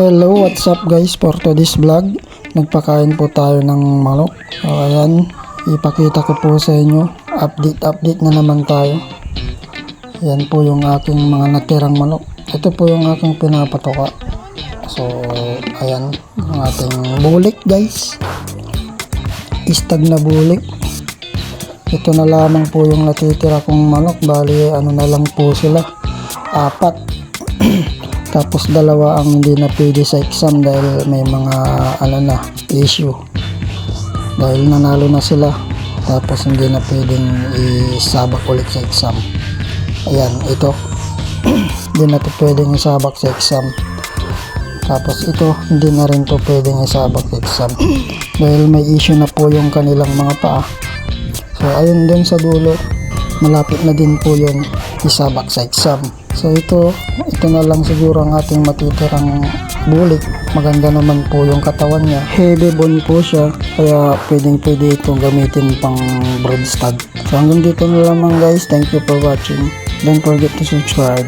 Hello, what's up guys? For today's vlog, nagpakain po tayo ng manok. So ayan, ipakita ko po sa inyo. Update na naman tayo. Yan po yung aking mga natirang manok. Ito po yung aking pinapatoka. So ayan, ang ating bulik guys. Istag na bulik. Ito na lamang po yung natitira kong manok. Bali ano na lang po sila, 4. Tapos dalawa ang hindi na pwede sa exam dahil may mga issue. Dahil nanalo na sila. Tapos hindi na pwedeng isabak ulit sa exam. Ayan, ito. Hindi na to pwedeng isabak sa exam. Tapos ito, hindi na rin to pwedeng isabak sa exam. Dahil may issue na po yung kanilang mga paa. So ayun din sa dulo. Malapit na din po yung isabak sa exam. So ito na lang siguro ang ating matitirang bulik. Maganda naman po yung katawan niya. Heavy bone po siya. Kaya pwede itong gamitin pang brood stud. So hanggang dito na lamang guys. Thank you for watching. Don't forget to subscribe.